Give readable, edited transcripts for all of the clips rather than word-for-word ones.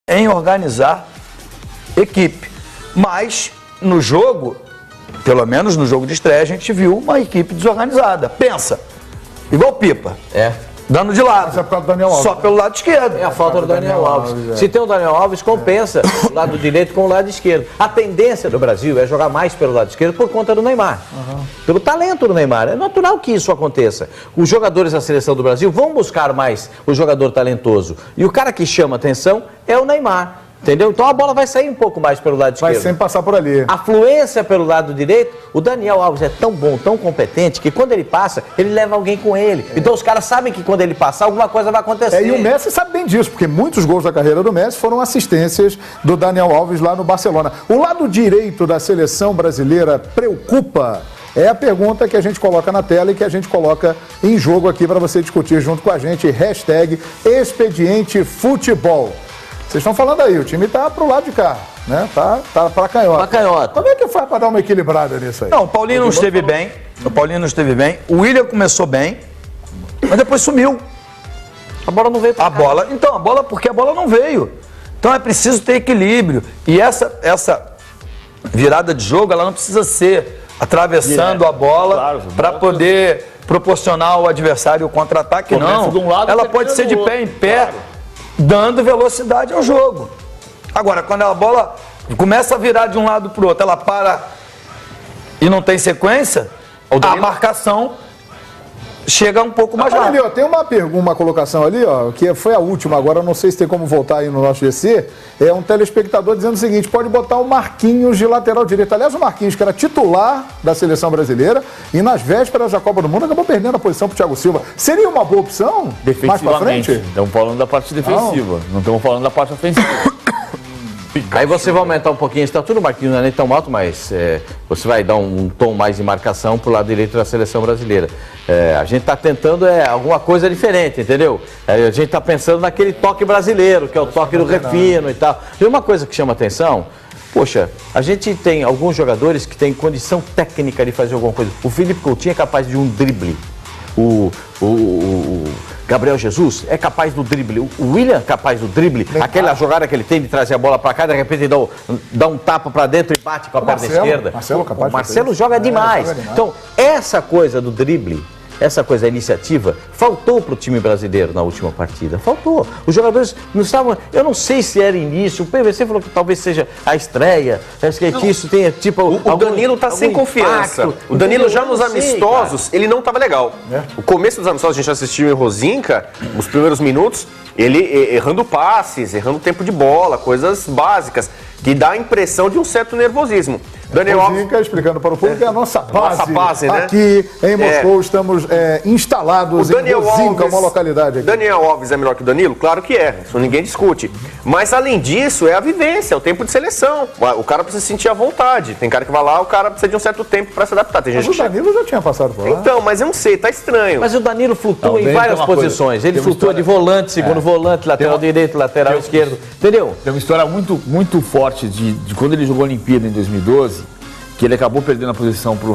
em organizar equipe. Mas, no jogo, pelo menos no jogo de estreia, a gente viu uma equipe desorganizada. Pensa, igual Pipa. Dando de lado. Mas é por causa do Daniel Alves. Só pelo lado esquerdo. É a falta do Daniel Alves. Se tem o Daniel Alves, compensa o lado direito com o lado esquerdo. A tendência do Brasil é jogar mais pelo lado esquerdo por conta do Neymar. Pelo talento do Neymar. É natural que isso aconteça. Os jogadores da seleção do Brasil vão buscar mais o jogador talentoso. E o cara que chama atenção é o Neymar. Entendeu? Então a bola vai sair um pouco mais pelo lado esquerdo. Vai sempre passar por ali. A fluência pelo lado direito, o Daniel Alves é tão bom, tão competente, que quando ele passa, ele leva alguém com ele. Então os caras sabem que quando ele passar, alguma coisa vai acontecer. E o Messi sabe bem disso, porque muitos gols da carreira do Messi foram assistências do Daniel Alves lá no Barcelona. O lado direito da seleção brasileira preocupa? É a pergunta que a gente coloca na tela e que a gente coloca em jogo aqui para você discutir junto com a gente. Hashtag Expediente Futebol. Vocês estão falando aí, o time tá pro lado de cá, né? Tá pra canhota. Pra canhota. Como é que faz pra dar uma equilibrada nisso aí? Não, o Paulinho não esteve bem. O Paulinho não esteve bem. O William começou bem, mas depois sumiu. A bola não veio pra cá. Porque a bola não veio. Então é preciso ter equilíbrio. E essa virada de jogo, ela não precisa ser atravessando a bola para poder proporcionar ao adversário o contra-ataque, não. Ela pode ser de pé em pé, dando velocidade ao jogo. Agora, quando a bola começa a virar de um lado para o outro, ela para e não tem sequência, a marcação chega um pouco mais rápido. Ali, ó, tem uma colocação ali, ó, que foi a última, agora eu não sei se tem como voltar aí no nosso GC, é um telespectador dizendo o seguinte, pode botar o Marquinhos de lateral direito. Aliás, o Marquinhos, que era titular da seleção brasileira, e nas vésperas da Copa do Mundo acabou perdendo a posição pro Thiago Silva. Seria uma boa opção? Mais pra frente? Estamos falando da parte defensiva, não estamos falando da parte ofensiva. Aí você vai aumentar um pouquinho a estatura, o Marquinhos não é nem tão alto, mas você vai dar um tom mais de marcação pro lado direito da seleção brasileira. A gente está tentando alguma coisa diferente, entendeu? A gente está pensando naquele toque brasileiro, que é o toque do refino e tal. E uma coisa que chama atenção, poxa, a gente tem alguns jogadores que têm condição técnica de fazer alguma coisa. O Felipe Coutinho é capaz de um drible. O Gabriel Jesus é capaz do drible. O William é capaz do drible. Aquela jogada que ele tem de trazer a bola para cá, de repente dá um tapa para dentro e bate com a perna esquerda. O Marcelo joga demais. Então, essa coisa do drible, essa coisa da iniciativa, faltou para o time brasileiro na última partida. Faltou. Os jogadores não estavam... Eu não sei se era início. O PVC falou que talvez seja a estreia. Acho que isso tem tipo... O Danilo está sem confiança. Impacto. O Danilo já nos amistosos, ele não estava legal. O começo dos amistosos, a gente assistiu em Rosinca, os primeiros minutos, ele errando passes, errando tempo de bola, coisas básicas, que dá a impressão de um certo nervosismo. Daniel Alves, explicando para o público, é a nossa base, né? Aqui em Moscou estamos instalados em Rosinca, uma localidade aqui. Daniel Alves é melhor que o Danilo? Claro que é, isso ninguém discute. Mas além disso, é a vivência, é o tempo de seleção. O cara precisa se sentir à vontade. Tem cara que vai lá, o cara precisa de um certo tempo para se adaptar. Tem gente mas o Danilo já tinha passado por lá. Então, mas eu não sei, tá estranho. Mas o Danilo flutua em várias posições. Ele flutua de volante, segundo volante, lateral direito, lateral esquerdo. Entendeu? Tem uma história muito forte de quando ele jogou a Olimpíada em 2012, que ele acabou perdendo a posição pro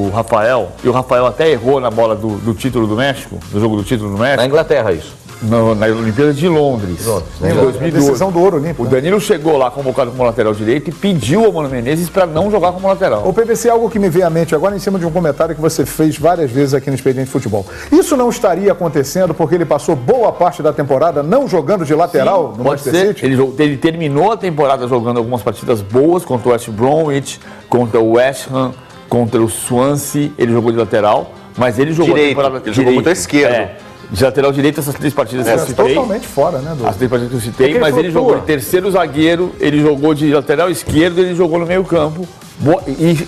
Rafael, e o Rafael até errou na bola do título do México, no jogo do título do México. Na Inglaterra, isso. Na Olimpíada de Londres, em 2012. Decisão do ouro olímpico. O Danilo chegou lá convocado como lateral direito e pediu ao Mano Menezes para não jogar como lateral. O PVC, algo que me veio à mente agora em cima de um comentário que você fez várias vezes aqui no Expediente Futebol. Isso não estaria acontecendo porque ele passou boa parte da temporada não jogando de lateral no Manchester City? Ele terminou a temporada jogando algumas partidas boas contra o West Bromwich, contra o West Ham, contra o Swansea. Ele jogou de lateral, mas ele jogou direito, a temporada ele jogou muito à esquerda. De lateral direito, essas 3 partidas que eu citei. Totalmente fora, né? As 3 partidas que eu citei, mas ele jogou de terceiro zagueiro, ele jogou de lateral esquerdo, ele jogou no meio campo,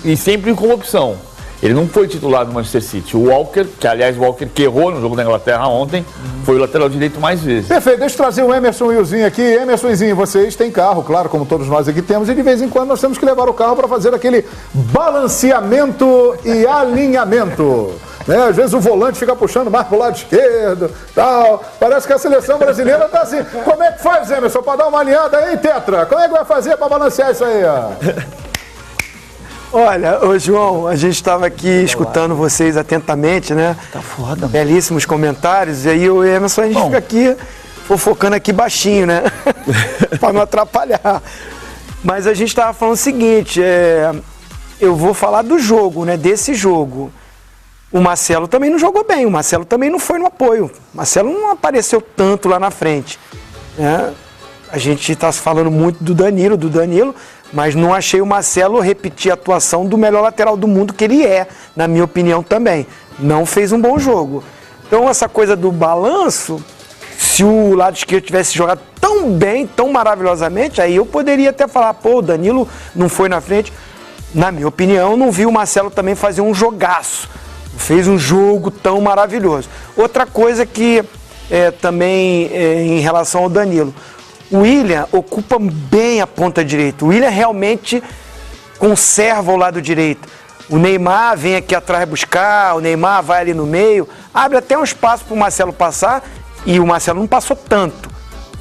e sempre como opção. Ele não foi titular no Manchester City. O Walker, que aliás o Walker que errou no jogo da Inglaterra ontem, foi o lateral direito mais vezes. Perfeito, deixa eu trazer o Emerson e o Zinho aqui. Emerson e Zinho, vocês têm carro, claro, como todos nós aqui temos, e de vez em quando nós temos que levar o carro para fazer aquele balanceamento e alinhamento. Às vezes o volante fica puxando mais pro lado esquerdo, tal. Parece que a seleção brasileira tá assim. Como é que faz, Emerson, para dar uma alinhada aí, Tetra? Como é que vai fazer para balancear isso aí, ó? Olha, ô João, a gente estava aqui escutando vocês atentamente, né? Tá foda. Belíssimos comentários. E aí o Emerson, a gente fica aqui fofocando aqui baixinho, né? Para não atrapalhar. Mas a gente estava falando o seguinte, eu vou falar do jogo, né? Desse jogo. O Marcelo também não jogou bem, o Marcelo também não foi no apoio. O Marcelo não apareceu tanto lá na frente, né? A gente está falando muito do Danilo, mas não achei o Marcelo repetir a atuação do melhor lateral do mundo que ele é, na minha opinião também. Não fez um bom jogo. Então essa coisa do balanço, se o lado esquerdo tivesse jogado tão bem, tão maravilhosamente, aí eu poderia até falar, pô, o Danilo não foi na frente. Na minha opinião, não vi o Marcelo também fazer um jogaço. Não fez um jogo tão maravilhoso. Outra coisa que também em relação ao Danilo, o William ocupa bem a ponta direita. O William realmente conserva o lado direito. O Neymar vem aqui atrás buscar, o Neymar vai ali no meio, abre até um espaço para o Marcelo passar, e o Marcelo não passou tanto.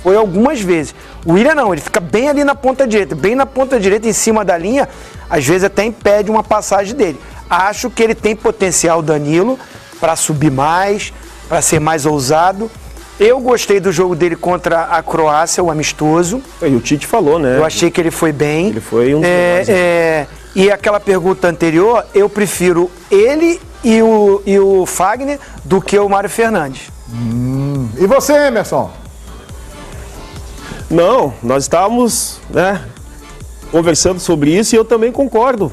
Foi algumas vezes. O William não, ele fica bem ali na ponta direita, em cima da linha, às vezes até impede uma passagem dele. Acho que ele tem potencial, Danilo, para subir mais, para ser mais ousado. Eu gostei do jogo dele contra a Croácia, o amistoso. E o Tite falou, né? Eu achei que ele foi bem. Ele foi um dos E aquela pergunta anterior, eu prefiro ele e o Fagner do que o Mário Fernandes. E você, Emerson? Não, nós estávamos, né, conversando sobre isso e eu também concordo.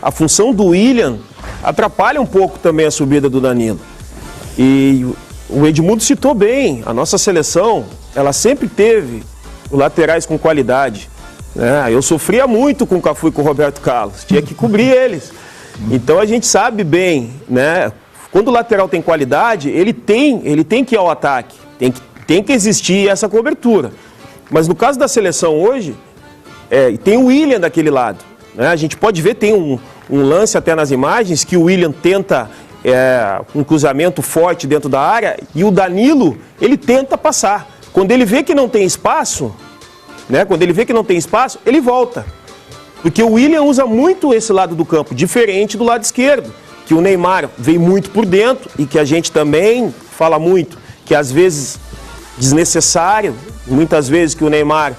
A função do William atrapalha um pouco também a subida do Danilo. E o Edmundo citou bem, a nossa seleção, ela sempre teve laterais com qualidade. Eu sofria muito com o Cafu e com o Roberto Carlos, tinha que cobrir eles. Então a gente sabe bem, né? Quando o lateral tem qualidade, ele tem que ir ao ataque, tem que existir essa cobertura. Mas no caso da seleção hoje, tem o William daquele lado, né? A gente pode ver, tem um lance até nas imagens, que o William tenta um cruzamento forte dentro da área e o Danilo, ele tenta passar. Quando ele vê que não tem espaço, né? Quando ele vê que não tem espaço, ele volta. Porque o William usa muito esse lado do campo, diferente do lado esquerdo, que o Neymar vem muito por dentro e que a gente também fala muito, que às vezes desnecessário, muitas vezes que o Neymar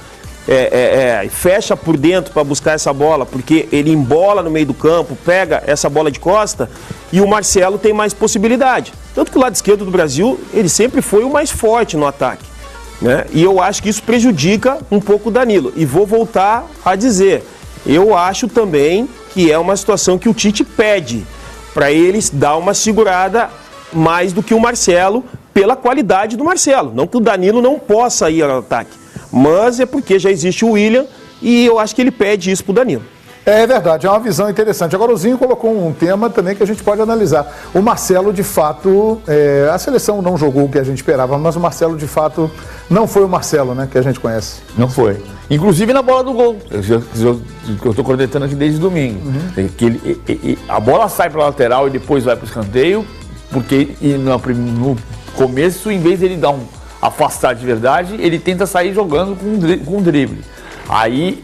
fecha por dentro para buscar essa bola, porque ele embola no meio do campo, pega essa bola de costa e o Marcelo tem mais possibilidade. Tanto que o lado esquerdo do Brasil, ele sempre foi o mais forte no ataque, né? E eu acho que isso prejudica um pouco o Danilo. E vou voltar a dizer, eu acho também que é uma situação que o Tite pede para eles dar uma segurada mais do que o Marcelo, pela qualidade do Marcelo. Não que o Danilo não possa ir ao ataque, mas é porque já existe o William e eu acho que ele pede isso pro Danilo. É verdade, é uma visão interessante. Agora o Zinho colocou um tema também que a gente pode analisar. O Marcelo, de fato, a seleção não jogou o que a gente esperava, mas o Marcelo, de fato, não foi o Marcelo, né, que a gente conhece. Não foi. Inclusive na bola do gol. Eu estou coordenando aqui desde domingo. Que a bola sai para a lateral e depois vai para o escanteio, porque no começo, em vez de ele dar um afastar de verdade, ele tenta sair jogando com um drible. Aí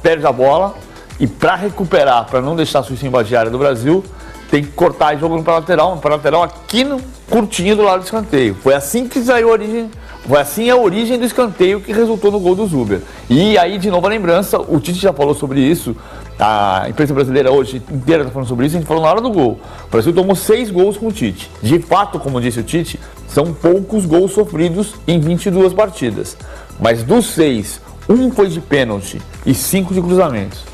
perde a bola. E para recuperar, para não deixar a Suíça invadir a área do Brasil, tem que cortar e jogando para lateral aqui no curtinho do lado do escanteio. Foi assim que saiu a origem, foi assim a origem do escanteio que resultou no gol do Zuber. E aí, de novo, a lembrança, o Tite já falou sobre isso, a imprensa brasileira hoje inteira está falando sobre isso, a gente falou na hora do gol. O Brasil tomou 6 gols com o Tite. De fato, como disse o Tite, são poucos gols sofridos em 22 partidas. Mas dos 6, 1 foi de pênalti e 5 de cruzamentos.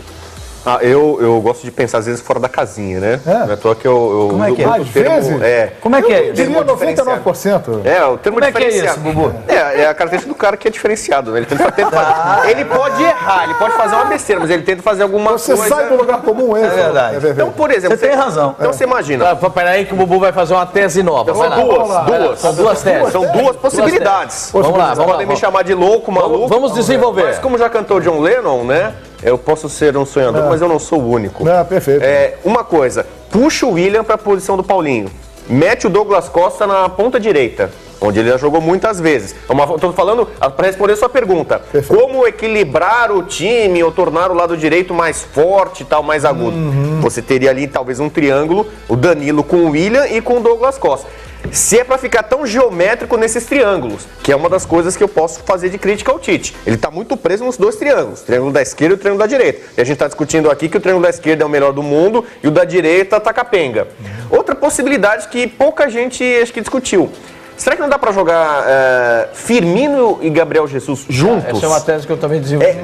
Eu gosto de pensar, às vezes, fora da casinha, né? Não é à toa que eu Como é que é? Às vezes? Como é que é? Eu diria 99%. O termo Como é que é isso, Bubu? É a característica do cara que é diferenciado, né? Ele tenta fazer. Ele pode errar, ele pode fazer uma besteira, mas ele tenta fazer alguma coisa. Você sai do lugar comum, É verdade. Então, por exemplo... Você tem razão. Então, você imagina... Peraí que o Bubu vai fazer uma tese nova. São duas teses. São duas possibilidades. Vamos lá. Podem me chamar de louco, maluco. Vamos desenvolver. Mas como já cantou John Lennon, né? Eu posso ser um sonhador, mas eu não sou o único. Perfeito. Uma coisa, puxa o William para a posição do Paulinho. Mete o Douglas Costa na ponta direita, onde ele já jogou muitas vezes. Estou falando para responder a sua pergunta. Perfeito. Como equilibrar o time ou tornar o lado direito mais forte e tal, mais agudo? Você teria ali talvez um triângulo, o Danilo com o William e com o Douglas Costa. se é para ficar tão geométrico nesses triângulos, que é uma das coisas que eu posso fazer de crítica ao Tite. Ele está muito preso nos dois triângulos, o triângulo da esquerda e o triângulo da direita. E a gente está discutindo aqui que o triângulo da esquerda é o melhor do mundo e o da direita tá capenga. Outra possibilidade que pouca gente acho que discutiu. Será que não dá para jogar Firmino e Gabriel Jesus juntos? Essa é uma tese que eu também desenvolvi.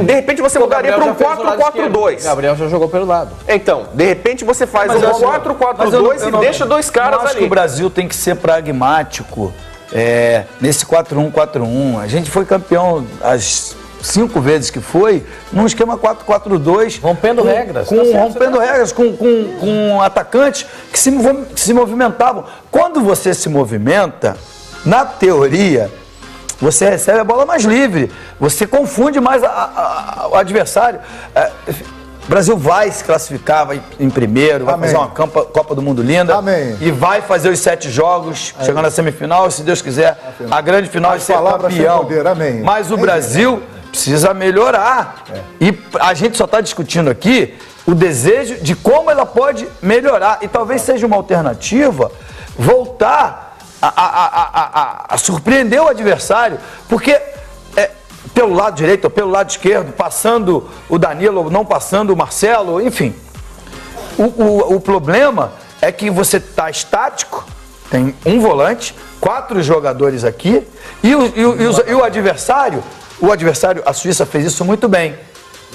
De repente você mudaria para um 4-4-2. Gabriel já jogou pelo lado. Então, de repente você faz um 4-4-2 e deixa dois caras ali. Eu acho que o Brasil tem que ser pragmático nesse 4-1-4-1. A gente foi campeão as 5 vezes que foi, num esquema 4-4-2. Rompendo regras. Rompendo regras, com atacantes que se movimentavam. Quando você se movimenta, na teoria, você recebe a bola mais livre. Você confunde mais o adversário. O Brasil vai se classificar, vai em primeiro, vai fazer uma Copa do Mundo linda. Amém. E vai fazer os 7 jogos, chegando à semifinal, se Deus quiser, a grande final e ser campeão. Amém. Mas o Brasil precisa melhorar. E a gente só está discutindo aqui o desejo de como ela pode melhorar. E talvez seja uma alternativa voltar a surpreender o adversário, porque pelo lado direito ou pelo lado esquerdo, passando o Danilo ou não passando o Marcelo, enfim. O problema é que você está estático, tem um volante, 4 jogadores aqui, e o adversário, a Suíça fez isso muito bem.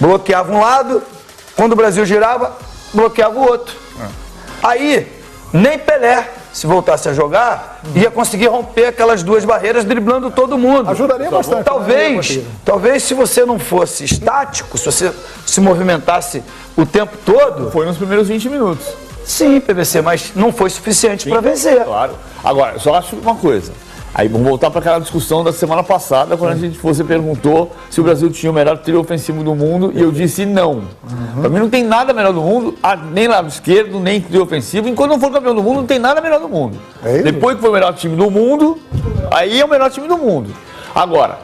Bloqueava um lado, quando o Brasil girava, bloqueava o outro. Aí, nem Pelé, se voltasse a jogar, ia conseguir romper aquelas 2 barreiras driblando todo mundo. Ajudaria bastante. Talvez se você não fosse estático, se você se movimentasse o tempo todo... Foi nos primeiros 20 minutos. Sim, PVC, mas não foi suficiente para vencer. Claro. Agora, eu só acho uma coisa. Aí vamos voltar para aquela discussão da semana passada, quando você perguntou se o Brasil tinha o melhor trio ofensivo do mundo, e eu disse não. Para mim não tem nada melhor do mundo, nem lado esquerdo, nem trio ofensivo. Enquanto não for campeão do mundo, não tem nada melhor do mundo. Depois que foi o melhor time do mundo, aí é o melhor time do mundo. Agora,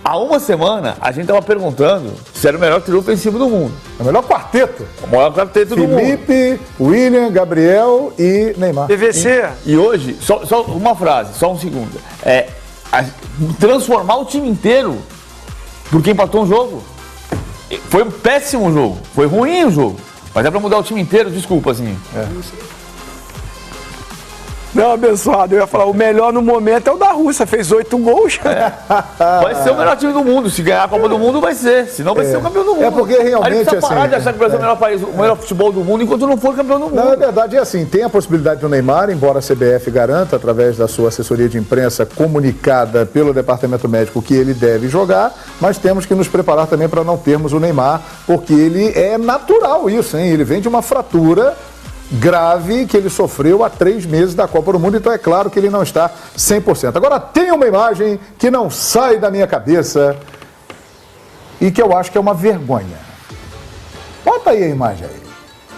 há uma semana, a gente estava perguntando se era o melhor trio ofensivo do mundo. É o melhor quarteto. O maior quarteto do mundo. Felipe, William, Gabriel e Neymar. PVC. E hoje, só uma frase, só um segundo. Transformar o time inteiro porque empatou um jogo. Foi um péssimo jogo. Foi ruim o jogo. Mas é pra mudar o time inteiro, desculpa, assim. Não, abençoado, eu ia falar, o melhor no momento é o da Rússia, fez 8 gols. Vai ser o melhor time do mundo. Se ganhar a Copa do Mundo, vai ser. Senão vai ser o campeão do mundo. É porque realmente, a gente precisa parar assim, de achar que o Brasil é o melhor país, o melhor futebol do mundo, enquanto não for campeão do mundo. Na verdade é assim, tem a possibilidade do Neymar, embora a CBF garanta, através da sua assessoria de imprensa comunicada pelo departamento médico, que ele deve jogar, mas temos que nos preparar também para não termos o Neymar, porque ele é natural isso, hein? Ele vem de uma fratura grave que ele sofreu há 3 meses da Copa do Mundo, então é claro que ele não está 100%. Agora tem uma imagem que não sai da minha cabeça e que eu acho que é uma vergonha. Bota aí a imagem aí.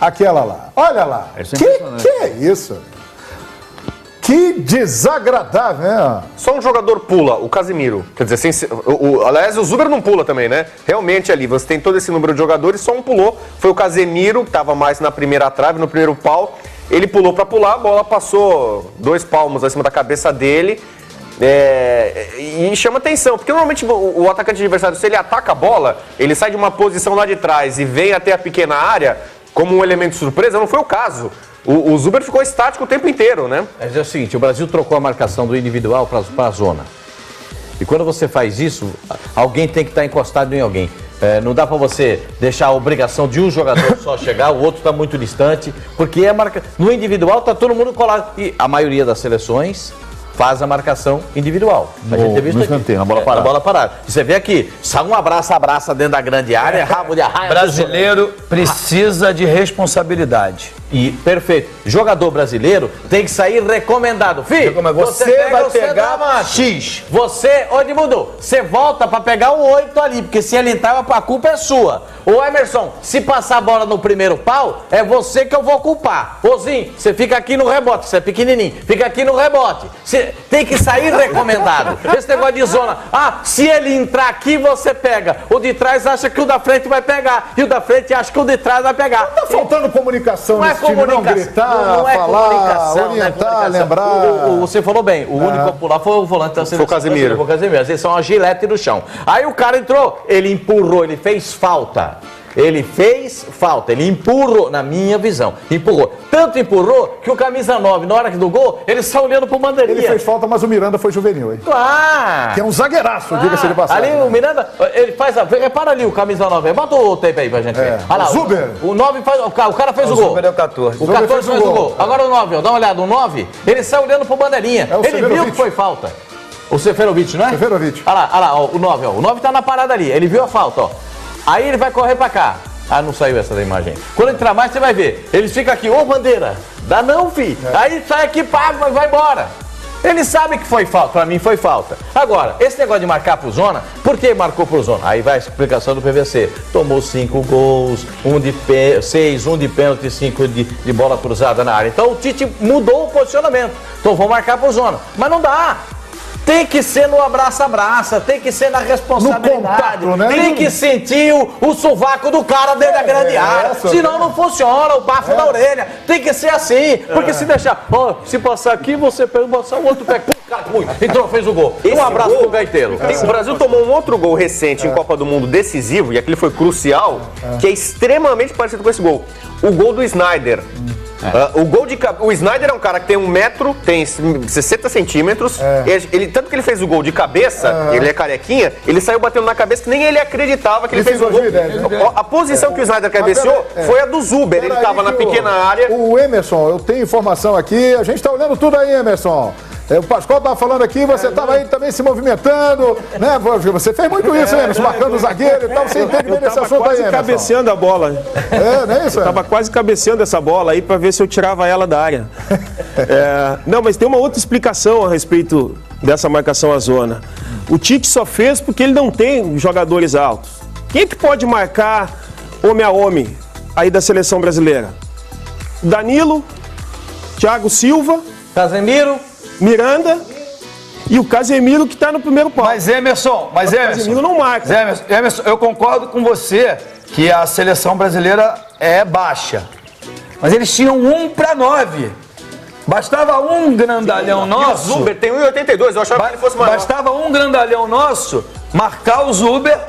Aquela lá. Olha lá. Que é isso? Que desagradável, né? Só um jogador pula, o Casemiro. Quer dizer, aliás, o Zuber não pula também, né? Realmente ali, você tem todo esse número de jogadores, só um pulou. Foi o Casemiro, que estava mais na primeira trave, no primeiro pau. Ele pulou para pular, a bola passou 2 palmos acima da cabeça dele. E chama atenção, porque normalmente o atacante adversário, se ele ataca a bola, ele sai de uma posição lá de trás e vem até a pequena área como um elemento de surpresa. Não foi o caso. O Zuber ficou estático o tempo inteiro, né? Mas é o seguinte, o Brasil trocou a marcação do individual para a zona. E quando você faz isso, alguém tem que estar encostado em alguém. Não dá para você deixar a obrigação de um jogador só chegar, o outro está muito distante, porque no individual está todo mundo colado. E a maioria das seleções faz a marcação individual. A gente tem visto aqui. Na bola parada. Na bola parada. Você vê aqui, sai um abraça dentro da grande área, rabo de arraia. Brasileiro precisa de responsabilidade. E perfeito. Jogador brasileiro tem que sair recomendado. Filho, você vai pegar X. Você, ô Edmundo, você volta pra pegar o 8 ali, porque se ele entrar, a culpa é sua. Ô Emerson, se passar a bola no primeiro pau, é você que eu vou culpar. Ô Zinho, você fica aqui no rebote, você é pequenininho, fica aqui no rebote. Você tem que sair recomendado. Esse negócio de zona. Se ele entrar aqui, você pega. O de trás acha que o da frente vai pegar. E o da frente acha que o de trás vai pegar. Tá faltando comunicação nesse não gritar, falar, orientar, lembrar. Você falou bem, o único popular foi o volante da seleção. Foi o Casemiro. Foi o Casemiro. Eles são uma gilete no chão. Aí o cara entrou, ele empurrou, ele fez falta. Ele fez falta, ele empurrou, na minha visão, empurrou. Tanto empurrou que o camisa 9, na hora do gol, ele saiu olhando pro bandeirinha. Ele fez falta, mas o Miranda foi juvenil, hein? Claro! Que é um zagueiraço, diga-se de passagem. Ali o Miranda, ele faz repara ali o camisa 9, bota o tape aí pra gente ver. Olha lá, Zuber. O 9 faz, o cara fez o gol. Zuber é o 14. O 14 fez o gol. Agora o 9, ó, dá uma olhada, o 9, ele saiu olhando pro bandeirinha. Ele viu que foi falta. O Seferovic, não é? Seferovic. Olha lá, ó, o 9, ó. O 9 tá na parada ali, ele viu a falta, ó. Aí ele vai correr pra cá. Ah, não saiu essa da imagem. Quando entrar mais, você vai ver. Eles ficam aqui, ô bandeira, dá não, fi. Aí sai aqui, paga, vai embora. Ele sabe que foi falta, pra mim foi falta. Agora, esse negócio de marcar pro zona, por que marcou pro zona? Aí vai a explicação do PVC. Tomou 5 gols, 6, 1 de pênalti e 5 de bola cruzada na área. Então o Tite mudou o posicionamento. Então vão marcar pro zona. Mas não dá. Tem que ser no abraça-abraça, tem que ser na responsabilidade, no contato, né? Tem que sentir o sovaco do cara dentro da grande área, senão não funciona, o bafo da orelha, tem que ser assim, porque se deixar, se passar aqui, você pega, passar o outro pé, entrou, fez o gol. Um abraço pro gaiteiro. O Brasil tomou um outro gol recente em Copa do Mundo decisivo, e aquele foi crucial, que é extremamente parecido com esse gol. O gol do Sneijder. O Sneijder é um cara que tem 1 metro, tem 60 centímetros. Tanto que ele fez o gol de cabeça, ele é carequinha, ele saiu batendo na cabeça que nem ele acreditava que ele fez o gol. A posição que o Sneijder cabeceou foi a do Zuber. Ele estava na pequena área. O Emerson, eu tenho informação aqui, a gente está olhando tudo aí, Emerson. O Pascoal estava falando aqui, você estava aí também se movimentando, né? Você fez muito isso, Emerson, marcando o zagueiro e tal. Você entende bem desse assunto aí, Emerson? Quase cabeceando a bola. Não é isso? Eu estava quase cabeceando essa bola aí para ver se eu tirava ela da área. Não, mas tem uma outra explicação a respeito dessa marcação à zona. O Tite só fez porque ele não tem jogadores altos. Quem é que pode marcar homem a homem aí da seleção brasileira? Danilo, Thiago Silva, Casemiro, Miranda e o Casemiro que está no primeiro pau. Mas Emerson, o Casemiro não marca. Emerson, eu concordo com você que a seleção brasileira é baixa. Mas eles tinham 1 para 9. Bastava um grandalhão nosso. E o Zuber tem 1,82, eu achava que ele fosse maior. Bastava um grandalhão nosso marcar o Zuber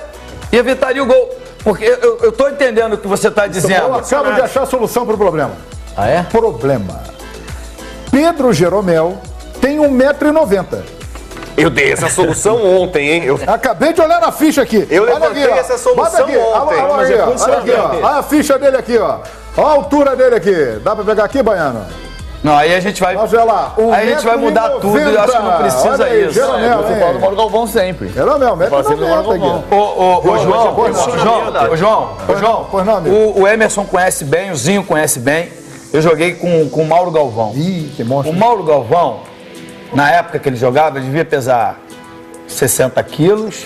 e evitaria o gol. Porque eu tô entendendo o que você está dizendo. Eu acabo de achar a solução para o problema. Ah, é? Problema. Pedro Jeromel tem 1,90 m. Eu dei essa solução ontem, hein? Acabei de olhar na ficha aqui. Eu levantei essa solução ontem. Olha aqui, ó. Olha a ficha dele aqui, ó. Olha a altura dele aqui. Dá pra pegar aqui, Baiano? Não, aí a gente vai. Olha lá, aí a gente vai mudar tudo. Eu acho que não precisa aí, isso. Jeromel, Eu falo do Mauro Galvão sempre. Jeromel, 1,90 m. Ô, João, o Emerson conhece bem, o Zinho conhece bem. Eu joguei com o Mauro Galvão. Ih, que monstro. O Mauro Galvão, na época que ele jogava, ele devia pesar 60 quilos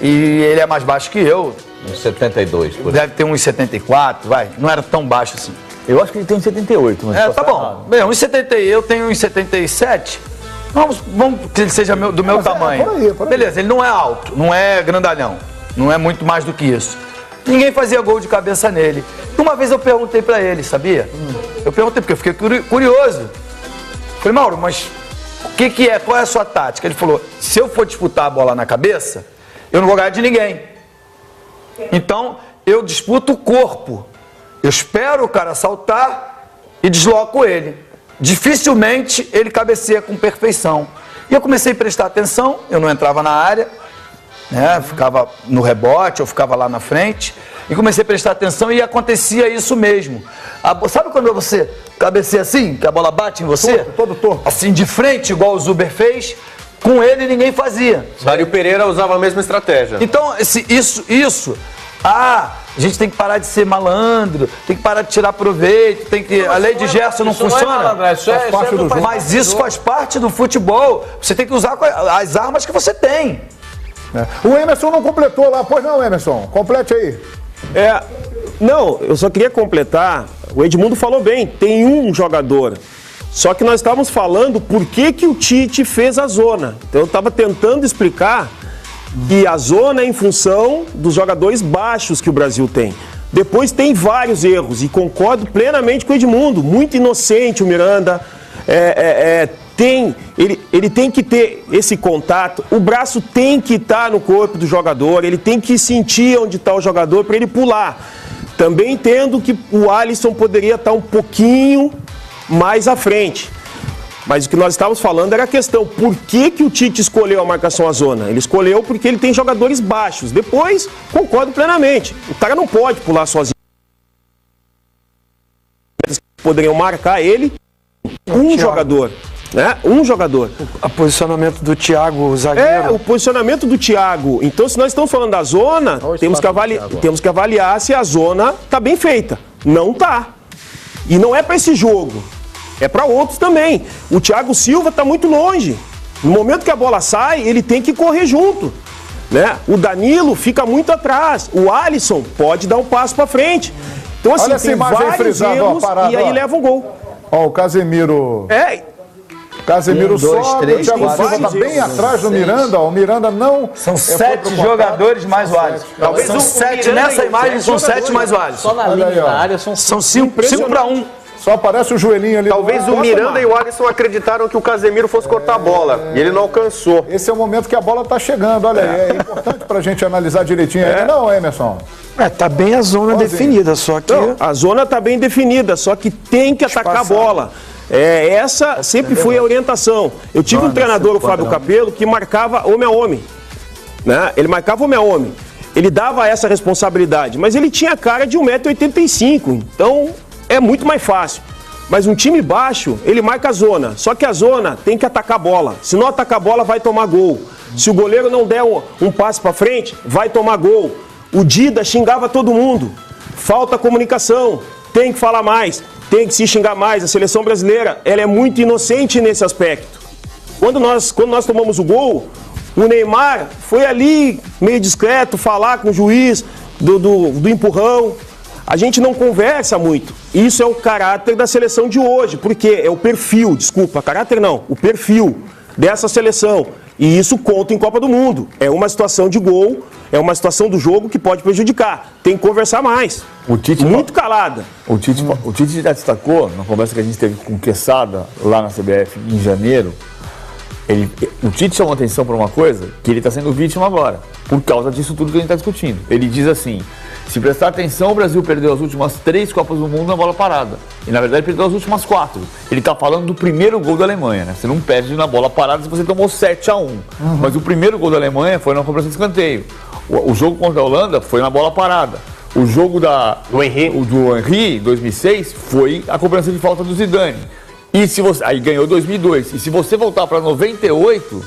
e ele é mais baixo que eu. Uns 72, por aí. Deve ter uns 74, vai. Não era tão baixo assim. Eu acho que ele tem 78, mas Tá bom. Bem, uns 70, eu tenho uns 77. Vamos que ele seja do meu tamanho. Por aí. Beleza, ele não é alto, não é grandalhão, não é muito mais do que isso. Ninguém fazia gol de cabeça nele. Uma vez eu perguntei pra ele, sabia? Eu perguntei porque eu fiquei curioso. Falei, Mauro, mas o que é? Qual é a sua tática? Ele falou, se eu for disputar a bola na cabeça, eu não vou ganhar de ninguém. Então, eu disputo o corpo. Eu espero o cara saltar e desloco ele. Dificilmente ele cabeceia com perfeição. E eu comecei a prestar atenção, eu não entrava na área, né? Ficava no rebote, eu ficava lá na frente. E comecei a prestar atenção e acontecia isso mesmo. Sabe quando você cabeceia assim, que a bola bate em você? Todo torto. Assim, de frente, igual o Zuber fez, com ele ninguém fazia. Dário Pereira usava a mesma estratégia. Então, a gente tem que parar de ser malandro, tem que parar de tirar proveito, tem que. A lei de Gerson não funciona. Mas isso faz parte do futebol. Você tem que usar as armas que você tem. O Emerson não completou lá, pois não, Emerson? Complete aí. Não, eu só queria completar. O Edmundo falou bem, tem um jogador. Só que nós estávamos falando por que o Tite fez a zona. Então eu estava tentando explicar que a zona é em função dos jogadores baixos que o Brasil tem. Depois tem vários erros, e concordo plenamente com o Edmundo, muito inocente o Miranda, ele tem que ter esse contato, o braço tem que estar no corpo do jogador, ele tem que sentir onde está o jogador para ele pular. Também entendo que o Alisson poderia estar um pouquinho mais à frente. Mas o que nós estávamos falando era a questão, por que o Tite escolheu a marcação à zona? Ele escolheu porque ele tem jogadores baixos. Depois, concordo plenamente, o cara não pode pular sozinho. Poderiam marcar ele, um jogador, né? Um jogador. O posicionamento do Thiago, o zagueiro. O posicionamento do Thiago. Então, se nós estamos falando da zona, temos que avaliar se a zona está bem feita. Não está. E não é para esse jogo. É para outros também. O Thiago Silva está muito longe. No momento que a bola sai, ele tem que correr junto, né? O Danilo fica muito atrás. O Alisson pode dar um passo para frente. Então, assim, tem vários erros e aí leva um gol. Ó, o Casemiro... Casemiro sobe, o Thiago Silva está bem atrás do Miranda. O Miranda não... São 7 jogadores mais o Alisson. Talvez são 7 nessa imagem, são 7 mais o Alisson. Só na linha da área são 5 para 1. Só aparece o joelhinho ali. Talvez o Miranda e o Alisson acreditaram que o Casemiro fosse cortar a bola. E ele não alcançou. Esse é o momento que a bola está chegando. Olha aí, é importante para a gente analisar direitinho. Não, Emerson? Tá bem a zona definida, só que... Não, a zona está bem definida, só que tem que atacar a bola. Essa sempre foi a orientação. Eu tive um treinador, o Fábio Capello, que marcava homem a homem. Né? Ele marcava homem a homem. Ele dava essa responsabilidade, mas ele tinha cara de 1,85 m. Então... é muito mais fácil. Mas um time baixo, ele marca a zona. Só que a zona tem que atacar a bola. Se não atacar a bola, vai tomar gol. Se o goleiro não der um passe para frente, vai tomar gol. O Dida xingava todo mundo. Falta comunicação. Tem que falar mais. Tem que se xingar mais. A seleção brasileira, ela é muito inocente nesse aspecto. Quando nós tomamos o gol, o Neymar foi ali, meio discreto, falar com o juiz do empurrão. A gente não conversa muito. Isso é o caráter da seleção de hoje, porque é o perfil, caráter não, o perfil dessa seleção. E isso conta em Copa do Mundo. É uma situação de gol, é uma situação do jogo que pode prejudicar. Tem que conversar mais. O Tite muito calada. O Tite já destacou, na conversa que a gente teve com o Quesada, lá na CBF, em janeiro, o Tite chamou atenção para uma coisa, que ele está sendo vítima agora, por causa disso tudo que a gente está discutindo. Ele diz assim... se prestar atenção, o Brasil perdeu as últimas 3 Copas do Mundo na bola parada. E, na verdade, perdeu as últimas 4. Ele está falando do primeiro gol da Alemanha, né? Você não perde na bola parada se você tomou 7-1. Mas o primeiro gol da Alemanha foi na cobrança de escanteio. O jogo contra a Holanda foi na bola parada. O jogo do Henry, 2006, foi a cobrança de falta do Zidane. E se você... aí ganhou 2002. E se você voltar para 98,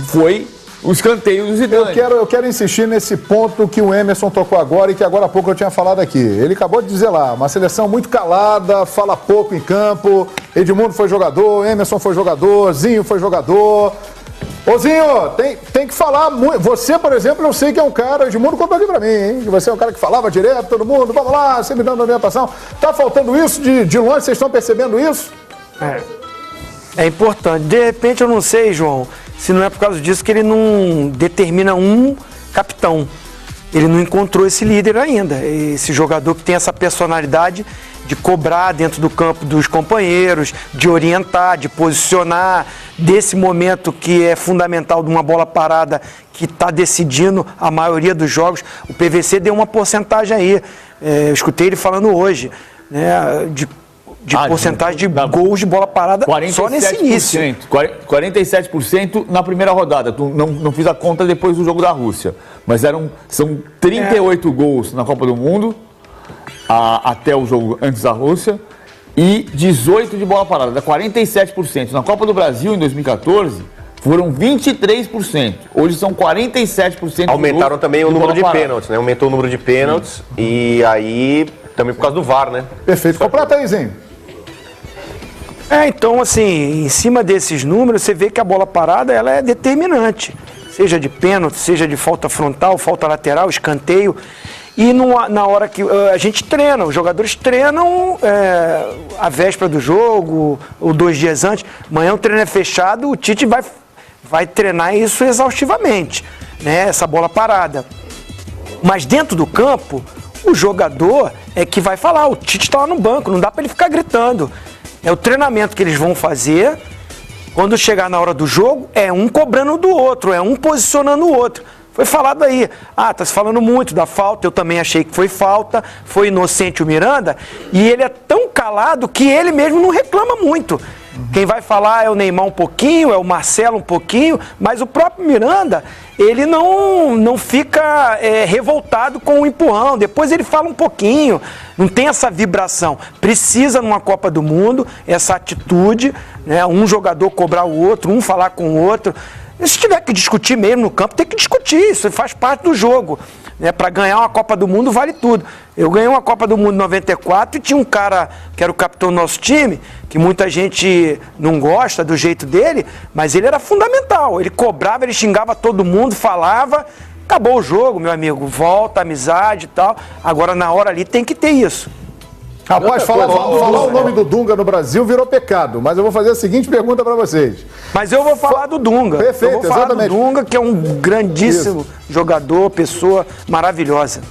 foi... o escanteio do Zidane. Eu quero insistir nesse ponto que o Emerson tocou agora e que agora há pouco eu tinha falado aqui. Ele acabou de dizer lá, uma seleção muito calada, fala pouco em campo. Edmundo foi jogador, Emerson foi jogador, Zinho foi jogador. Ô Zinho, tem que falar muito. Você, por exemplo, eu sei que é um cara, Edmundo contou aqui pra mim, hein? Você é um cara que falava direto, todo mundo, vamos lá, sempre dando orientação. Tá faltando isso? De longe, vocês estão percebendo isso? É importante. De repente, eu não sei, João, se não é por causa disso que ele não determina um capitão. Ele não encontrou esse líder ainda. Esse jogador que tem essa personalidade de cobrar dentro do campo dos companheiros, de orientar, de posicionar, desse momento que é fundamental de uma bola parada que está decidindo a maioria dos jogos. O PVC deu uma porcentagem aí. Eu escutei ele falando hoje, né, de porcentagem de gols de bola parada 47%, só nesse início. 47% na primeira rodada. Não fiz a conta depois do jogo da Rússia. Mas são 38 gols na Copa do Mundo, até o jogo antes da Rússia, e 18 de bola parada, dá 47%. Na Copa do Brasil, em 2014, foram 23%. Hoje são 47%. Aumentaram também o número de pênaltis, né? Aumentou o número de pênaltis e aí também por causa do VAR, né? Perfeito. Completa aí, Zinho. Então, assim, em cima desses números, você vê que a bola parada ela é determinante. Seja de pênalti, seja de falta frontal, falta lateral, escanteio. E na hora que a gente treina, os jogadores treinam a véspera do jogo, ou 2 dias antes. Amanhã o treino é fechado, o Tite vai treinar isso exaustivamente, né? Essa bola parada. Mas dentro do campo, O jogador é que vai falar, o Tite tá lá no banco, não dá para ele ficar gritando. É o treinamento que eles vão fazer, quando chegar na hora do jogo, é um cobrando do outro, é um posicionando o outro. Foi falado aí, tá se falando muito da falta, eu também achei que foi falta, foi inocente o Miranda, e ele é tão calado que ele mesmo não reclama muito. Quem vai falar é o Neymar um pouquinho, é o Marcelo um pouquinho, mas o próprio Miranda, ele não fica revoltado com o empurrão, depois ele fala um pouquinho, não tem essa vibração. Precisa numa Copa do Mundo, essa atitude, né, um jogador cobrar o outro, um falar com o outro. Se tiver que discutir mesmo no campo, tem que discutir, isso faz parte do jogo. Né? Para ganhar uma Copa do Mundo vale tudo. Eu ganhei uma Copa do Mundo em 94 e tinha um cara que era o capitão do nosso time, que muita gente não gosta do jeito dele, mas ele era fundamental. Ele cobrava, ele xingava todo mundo, falava, acabou o jogo, meu amigo, volta, amizade e tal. Agora na hora ali tem que ter isso. Rapaz, falar o nome do Dunga no Brasil virou pecado, mas eu vou fazer a seguinte pergunta para vocês. Mas eu vou falar do Dunga. Perfeito, eu vou falar exatamente. do Dunga, que é um grandíssimo jogador, pessoa maravilhosa.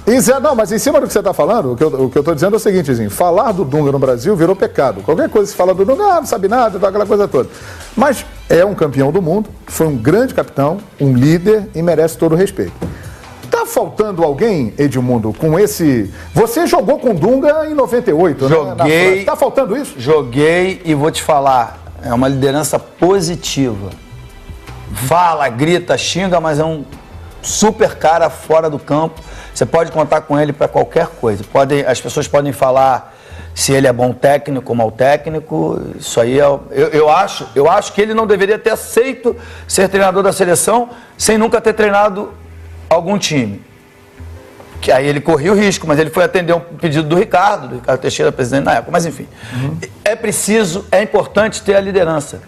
Não, mas em cima do que você está falando, o que eu estou dizendo é o seguinte, Zinho, falar do Dunga no Brasil virou pecado. Qualquer coisa que se fala do Dunga, não sabe nada, aquela coisa toda. Mas é um campeão do mundo, foi um grande capitão, um líder e merece todo o respeito. Tá faltando alguém, Edmundo, com esse... Você jogou com Dunga em 98, Joguei, né? Tá faltando isso? Joguei e vou te falar, é uma liderança positiva. Fala, grita, xinga, mas é um super cara fora do campo. Você pode contar com ele para qualquer coisa. As pessoas podem falar se ele é bom técnico ou mau técnico. Isso aí eu acho que ele não deveria ter aceito ser treinador da seleção sem nunca ter treinado algum time. Que aí ele corria o risco, mas ele foi atender um pedido do Ricardo Teixeira, presidente na época. Mas enfim, é importante ter a liderança.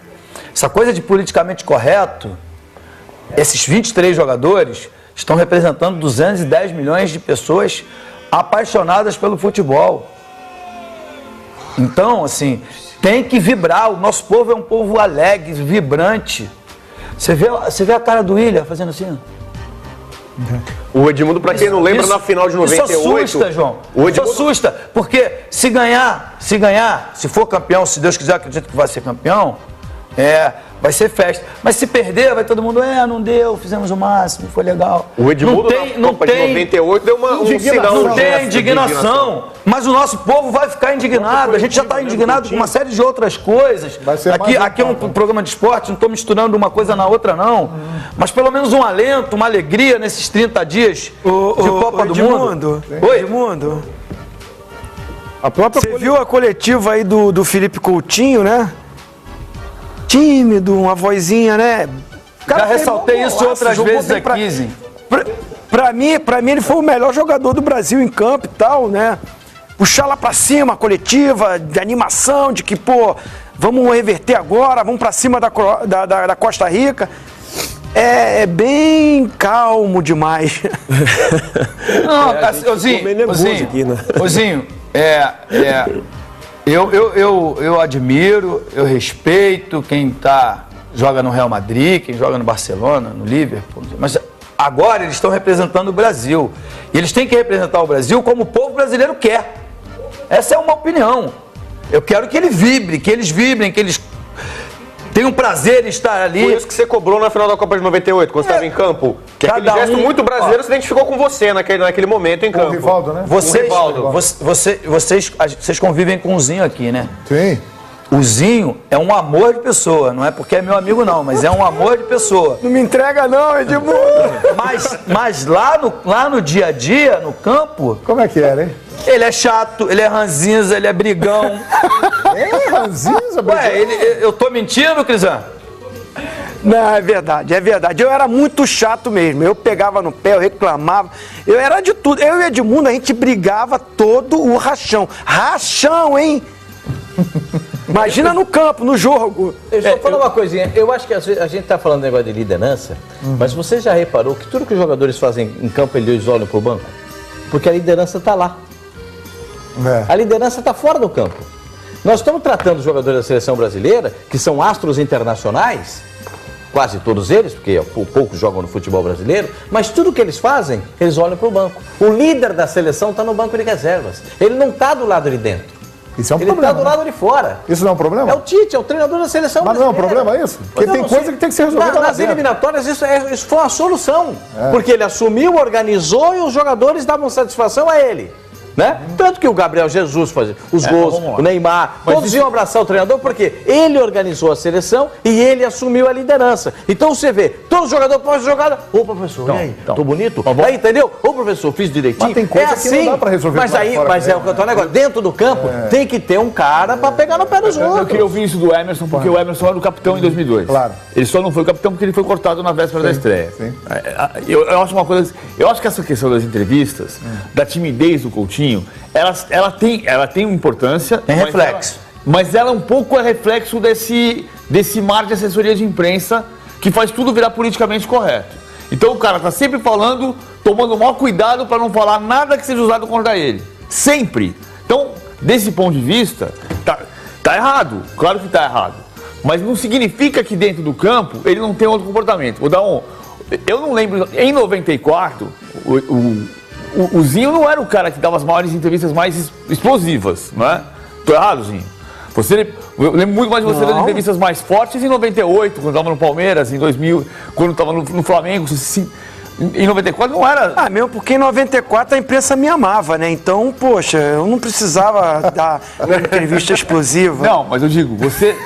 Essa coisa de politicamente correto, esses 23 jogadores estão representando 210 milhões de pessoas apaixonadas pelo futebol. Então, assim, tem que vibrar. O nosso povo é um povo alegre, vibrante. Você vê a cara do Willian fazendo assim, ó. O Edmundo, pra quem não lembra, na final de 98... Isso assusta, João. Isso assusta, porque se ganhar, se for campeão, se Deus quiser, acredito que vai ser campeão, vai ser festa. Mas se perder, vai todo mundo, não deu, fizemos o máximo, foi legal. O Edmundo na Copa de 98 deu um sinal. Não tem indignação, mas o nosso povo vai ficar indignado. A gente já está indignado com uma série de outras coisas. Aqui é um programa de esporte, não estou misturando uma coisa na outra, não. Mas pelo menos um alento, uma alegria nesses 30 dias de Copa do Mundo. Oi, Edmundo. Você viu a coletiva aí do Felipe Coutinho, né? Tímido, uma vozinha, né? Já ressaltei isso outras vezes aqui, Zinho. Pra mim, ele foi o melhor jogador do Brasil em campo e tal, né? Puxar lá pra cima, a coletiva, de animação, de que, vamos reverter agora, vamos pra cima da Costa Rica. É bem calmo demais. Não, Ozinho, eu admiro, eu respeito quem joga no Real Madrid, quem joga no Barcelona, no Liverpool, mas agora eles estão representando o Brasil. E eles têm que representar o Brasil como o povo brasileiro quer. Essa é uma opinião. Eu quero que ele vibre, que eles vibrem, que eles tenham prazer em estar ali. Foi isso que você cobrou na final da Copa de 98, quando você estava em campo. Que aquele gesto muito brasileiro se identificou com você naquele momento em campo. O Rivaldo, né? Vocês convivem com o Zinho aqui, né? Sim. O Zinho é um amor de pessoa, não é porque é meu amigo não, mas é um amor de pessoa. Não me entrega não, Edmundo. Mas lá no dia a dia, no campo... Como é que era, hein? Ele é chato, ele é ranzinza, ele é brigão. Ranzinza, brigão? Eu tô mentindo, Crisan? Não, é verdade. Eu era muito chato mesmo. Eu pegava no pé, eu reclamava. Eu era de tudo. Eu e Edmundo, a gente brigava todo o rachão. Rachão, hein? Imagina no campo, no jogo. Deixa eu falar uma coisinha. Eu acho que a gente está falando do negócio de liderança, mas você já reparou que tudo que os jogadores fazem em campo, eles olham para o banco? Porque a liderança está lá. A liderança está fora do campo. Nós estamos tratando os jogadores da seleção brasileira, que são astros internacionais, quase todos eles, porque poucos jogam no futebol brasileiro, mas tudo que eles fazem, eles olham para o banco. O líder da seleção está no banco de reservas. Ele não está do lado de dentro. Isso é um ele problema. Ele está do lado de fora. Isso não é um problema? É o Tite, é o treinador da seleção brasileira. Mas não é um problema isso? Porque tem coisa que tem que ser resolvida. Nas eliminatórias, isso foi uma solução. Porque ele assumiu, organizou e os jogadores davam satisfação a ele. Né? Tanto que o Gabriel Jesus fazia os gols, o Neymar, todos iam abraçar o treinador porque ele organizou a seleção e ele assumiu a liderança. Então você vê, todo jogador pode jogar. Ô professor, e aí? Tô bonito? Aí, entendeu? Ô professor, fiz direitinho. Mas tem coisa que não dá pra resolver. Mas é o que eu tô negócio. Dentro do campo tem que ter um cara pra pegar no pé dos outros. Eu queria ouvir isso do Emerson, porque o Emerson era o capitão em 2002. Claro. Ele só não foi o capitão porque ele foi cortado na véspera da estreia. Sim. Eu acho uma coisa. Eu acho que essa questão das entrevistas, da timidez do Coutinho, ela tem importância. Tem reflexo. Mas ela um pouco é reflexo desse mar de assessoria de imprensa que faz tudo virar politicamente correto. Então o cara tá sempre falando, tomando o maior cuidado para não falar nada que seja usado contra ele. Sempre. Então, desse ponto de vista, tá errado. Claro que tá errado. Mas não significa que dentro do campo ele não tem outro comportamento. Vou dar eu não lembro, em 94, o Zinho não era o cara que dava as maiores entrevistas mais explosivas, não é? Tô errado, Zinho? Eu lembro muito mais de você dando entrevistas mais fortes em 98, quando estava no Palmeiras, em 2000, quando estava no Flamengo. Em 94 não era... mesmo porque em 94 a imprensa me amava, né? Então, poxa, eu não precisava dar uma entrevista explosiva. Não, mas eu digo, você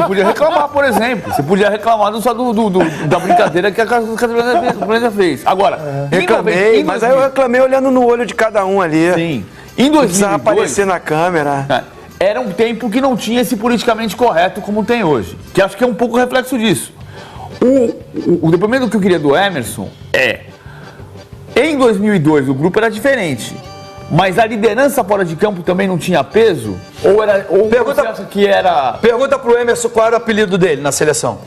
podia reclamar, por exemplo. Você podia reclamar só da brincadeira que a Catarina fez. Agora, reclamei, mas aí eu reclamei olhando no olho de cada um ali. Sim. Em 2002... Precisava aparecer na câmera. Era um tempo que não tinha esse politicamente correto como tem hoje. Que acho que é um pouco reflexo disso. O depoimento que eu queria do Emerson em 2002 o grupo era diferente, mas a liderança fora de campo também não tinha peso? Ou você acha que era... Pergunta pro Emerson qual era o apelido dele na seleção.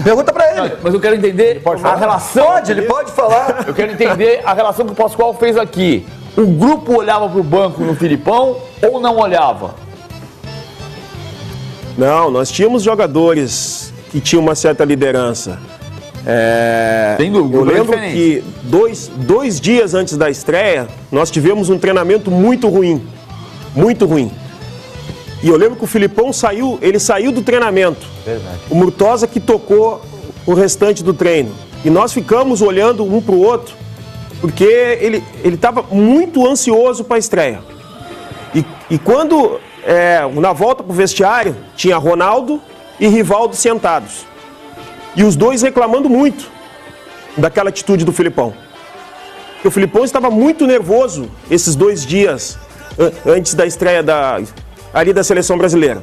Pergunta pra ele. Não, mas eu quero entender a relação... Ele pode falar. Eu quero entender a relação que o Pascoal fez aqui. O grupo olhava pro banco no Filipão ou não olhava? Não, nós tínhamos jogadores que tinham uma certa liderança. Sem dúvida, eu lembro que dois dias antes da estreia, nós tivemos um treinamento muito ruim. Muito ruim. E eu lembro que o Filipão saiu do treinamento. Verdade. O Murtosa que tocou o restante do treino. E nós ficamos olhando um para o outro, porque ele estava muito ansioso para a estreia. E quando, na volta para o vestiário, tinha Ronaldo e Rivaldo sentados. E os dois reclamando muito daquela atitude do Filipão. Porque o Filipão estava muito nervoso esses 2 dias antes da estreia ali da seleção brasileira.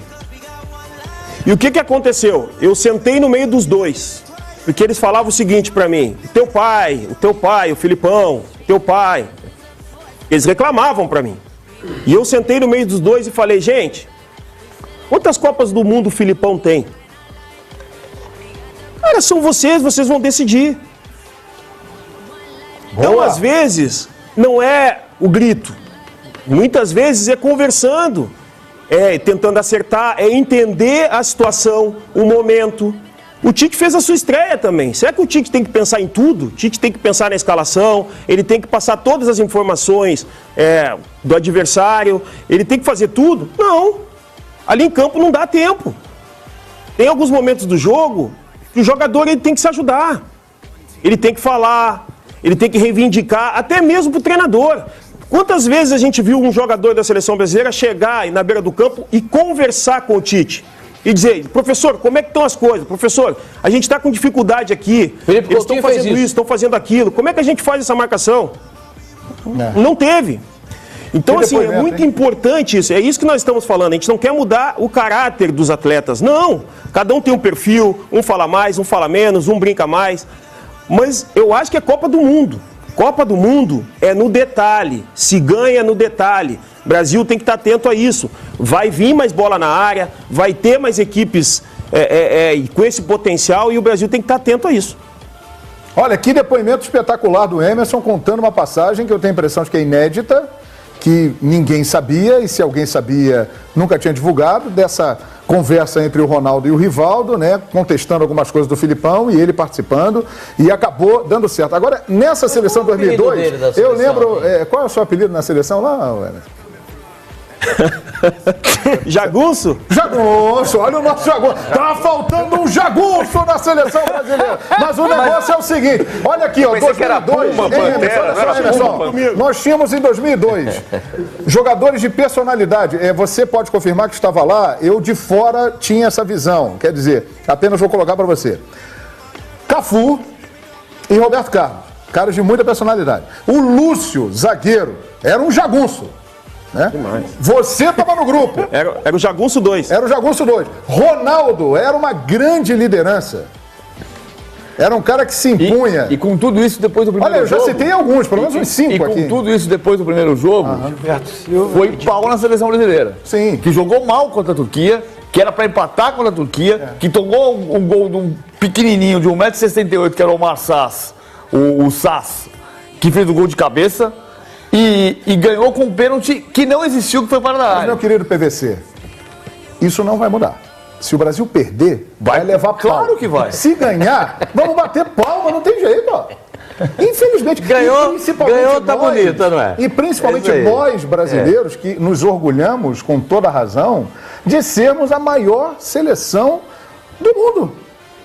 E o que aconteceu? Eu sentei no meio dos dois, porque eles falavam o seguinte para mim: o teu pai, o Filipão, teu pai. Eles reclamavam para mim. E eu sentei no meio dos dois e falei: gente, quantas Copas do Mundo o Filipão tem? Cara, são vocês vão decidir. Então, às vezes, não é o grito. Muitas vezes é conversando, tentando acertar, entender a situação, o momento. O Tite fez a sua estreia também. Será que o Tite tem que pensar em tudo? O Tite tem que pensar na escalação, ele tem que passar todas as informações do adversário, ele tem que fazer tudo? Não. Ali em campo não dá tempo. Tem alguns momentos do jogo que o jogador ele tem que se ajudar. Ele tem que falar, ele tem que reivindicar, até mesmo para o treinador. Quantas vezes a gente viu um jogador da seleção brasileira chegar na beira do campo e conversar com o Tite? E dizer: professor, como é que estão as coisas? Professor, a gente está com dificuldade aqui. Felipe eles estão fazendo isso, estão fazendo aquilo. Como é que a gente faz essa marcação? Não teve. Então, assim, é muito importante isso. É isso que nós estamos falando. A gente não quer mudar o caráter dos atletas. Não. Cada um tem um perfil. Um fala mais, um fala menos, um brinca mais. Mas eu acho que é Copa do Mundo. Copa do Mundo é no detalhe. Se ganha no detalhe. O Brasil tem que estar atento a isso. Vai vir mais bola na área, vai ter mais equipes com esse potencial e o Brasil tem que estar atento a isso. Olha, que depoimento espetacular do Emerson, contando uma passagem que eu tenho a impressão de que é inédita, que ninguém sabia, e se alguém sabia, nunca tinha divulgado, dessa conversa entre o Ronaldo e o Rivaldo, né, contestando algumas coisas do Filipão e ele participando, e acabou dando certo. Agora, nessa seleção 2002, eu lembro... qual é o seu apelido na seleção lá, Wesley? Jagunço? Jagunço, olha o nosso jagunço. Tá faltando um jagunço na seleção brasileira. Mas o negócio é o seguinte: olha aqui, ó, 2002. Nós tínhamos em 2002 jogadores de personalidade. Você pode confirmar que estava lá, eu de fora tinha essa visão. Quer dizer, apenas vou colocar para você: Cafu e Roberto Carlos, caras de muita personalidade. O Lúcio, zagueiro, era um jagunço. Né? Você estava no grupo. Era o Jagunço 2. Era o Jagunço 2. Ronaldo era uma grande liderança. Era um cara que se impunha. E com tudo isso depois do primeiro jogo... Olha, eu já citei alguns, pelo menos uns 5 aqui. E com tudo isso depois do primeiro jogo, foi pau na seleção brasileira. Sim. Que jogou mal contra a Turquia, que era para empatar contra a Turquia, que tomou um gol de um pequenininho de 1,68 m, que era o Omar Sass, o Sass, que fez o gol de cabeça. E ganhou com um pênalti que não existiu, que foi para a área. Mas, meu querido PVC, isso não vai mudar. Se o Brasil perder, vai levar pau. Claro que vai. Se ganhar, vamos bater palma, não tem jeito, ó. Infelizmente. Ganhou, tá bonita, não é? E principalmente nós, brasileiros, que nos orgulhamos, com toda razão, de sermos a maior seleção do mundo.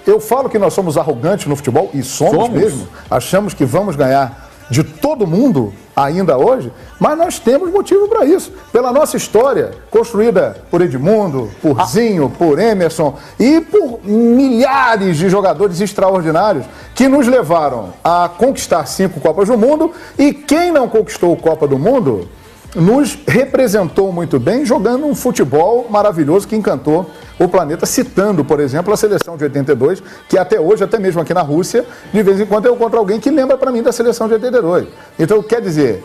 Eu falo que nós somos arrogantes no futebol, e somos mesmo. Achamos que vamos ganhar de todo mundo ainda hoje, mas nós temos motivo para isso. Pela nossa história, construída por Edmundo, por Zinho, por Emerson e por milhares de jogadores extraordinários que nos levaram a conquistar 5 Copas do Mundo, e quem não conquistou a Copa do Mundo nos representou muito bem jogando um futebol maravilhoso que encantou o planeta, citando, por exemplo, a seleção de 82, que até hoje, até mesmo aqui na Rússia, de vez em quando eu encontro alguém que lembra para mim da seleção de 82. Então, quer dizer,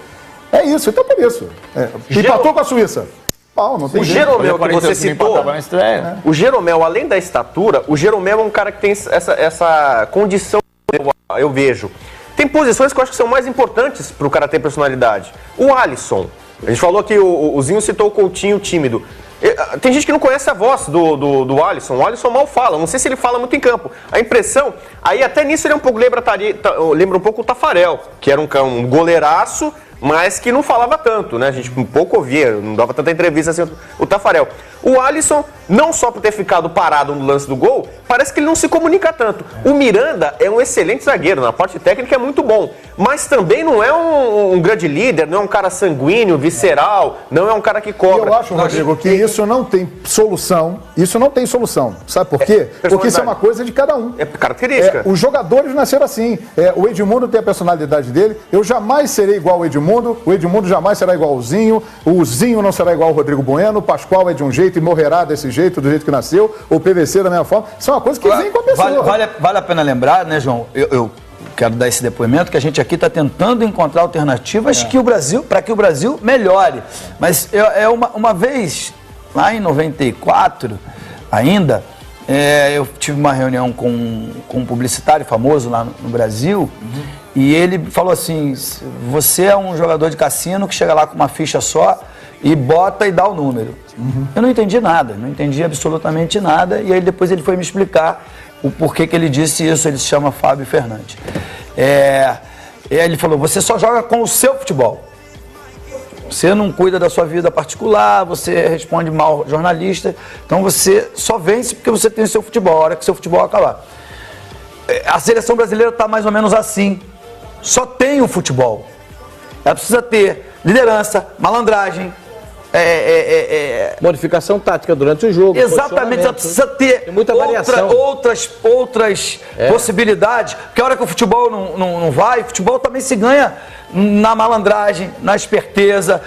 é isso, então por isso. Empatou com a Suíça. Não tem o Jeromel que você citou, o Jeromel, além da estatura, o Jeromel é um cara que tem essa condição, eu vejo. Tem posições que eu acho que são mais importantes para o cara ter personalidade. O Alisson, a gente falou que o Zinho citou o Coutinho tímido. Tem gente que não conhece a voz do Alisson. O Alisson mal fala, não sei se ele fala muito em campo. A impressão, aí até nisso ele é um pouco lembra um pouco o Tafarel, que era um goleiraço, mas que não falava tanto, né? A gente um pouco ouvia, não dava tanta entrevista assim o Tafarel. O Alisson, não só por ter ficado parado no lance do gol, parece que ele não se comunica tanto. O Miranda é um excelente zagueiro, na parte técnica é muito bom, mas também não é um grande líder, não é um cara sanguíneo, visceral, não é um cara que cobra. Eu acho, Rodrigo, que isso não tem solução. Isso não tem solução. Sabe por quê? Porque isso é uma coisa de cada um. É característica. Os jogadores nasceram assim. O Edmundo tem a personalidade dele. Eu jamais serei igual ao Edmundo. O Edmundo jamais será igual ao Zinho. O Zinho não será igual ao Rodrigo Bueno. O Pascoal é de um jeito e morrerá desse jeito, do jeito que nasceu. O PVC da mesma forma. Isso é uma coisa que vem com a pessoa. Vale a pena lembrar, né, João? Eu quero dar esse depoimento, que a gente aqui está tentando encontrar alternativas para que o Brasil melhore. Mas uma vez, lá em 94, ainda, eu tive uma reunião com um publicitário famoso lá no Brasil, e ele falou assim: você é um jogador de cassino que chega lá com uma ficha só e bota e dá o número. Eu não entendi nada, não entendi absolutamente nada, e aí depois ele foi me explicar o porquê que ele disse isso. Ele se chama Fábio Fernandes. Ele falou: você só joga com o seu futebol. Você não cuida da sua vida particular, você responde mal ao jornalista, então você só vence porque você tem o seu futebol, a hora que o seu futebol acabar. A seleção brasileira está mais ou menos assim. Só tem o futebol. Ela precisa ter liderança, malandragem, modificação tática durante o jogo. Exatamente, ela precisa ter muita variação. outras possibilidades, porque a hora que o futebol não vai, o futebol também se ganha na malandragem, na esperteza,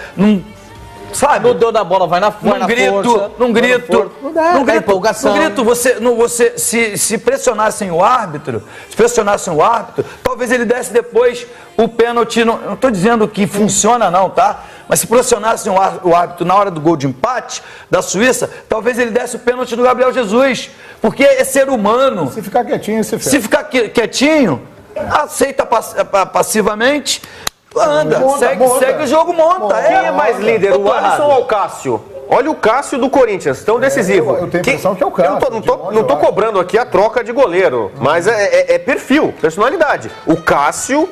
sabe? No deu da bola, vai na força. Num grito, empolgação. Você se pressionassem o árbitro, talvez ele desse depois o pênalti. Não estou dizendo que funciona não, tá? Mas se pressionassem o árbitro na hora do gol de empate da Suíça, talvez ele desse o pênalti do Gabriel Jesus, porque é ser humano. Se ficar quietinho, se ficar quietinho, aceita passivamente, anda, segue o jogo, monta. Quem é mais líder, o Alisson ou o Cássio? Olha o Cássio do Corinthians, tão decisivo. Eu tenho a impressão que é o Cássio. Eu não tô cobrando aqui a troca de goleiro, mas é perfil, personalidade. O Cássio,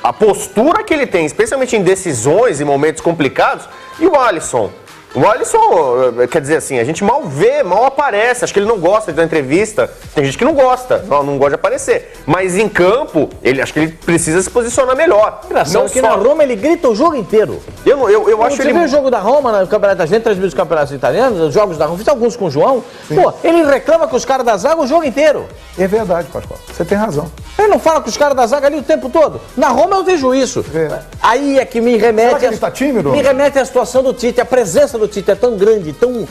a postura que ele tem, especialmente em decisões e momentos complicados, e o Alisson. O Alisson, quer dizer assim, a gente mal vê, mal aparece. Acho que ele não gosta de dar entrevista. Tem gente que não gosta, não gosta de aparecer. Mas em campo, acho que ele precisa se posicionar melhor. Engraçado que na Roma ele grita o jogo inteiro. Eu acho ele... Você viu o jogo da Roma no Campeonato da Gente, transmite os campeonatos italianos, os jogos da Roma, fiz alguns com o João. Sim. Pô, ele reclama com os caras da zaga o jogo inteiro. É verdade, Pascoal. Você tem razão. Ele não fala com os caras da zaga ali o tempo todo. Na Roma eu vejo isso. Aí é que me remete... Será que ele tá tímido? Me remete à situação do Tite, a presença do Tite é tão grande, tão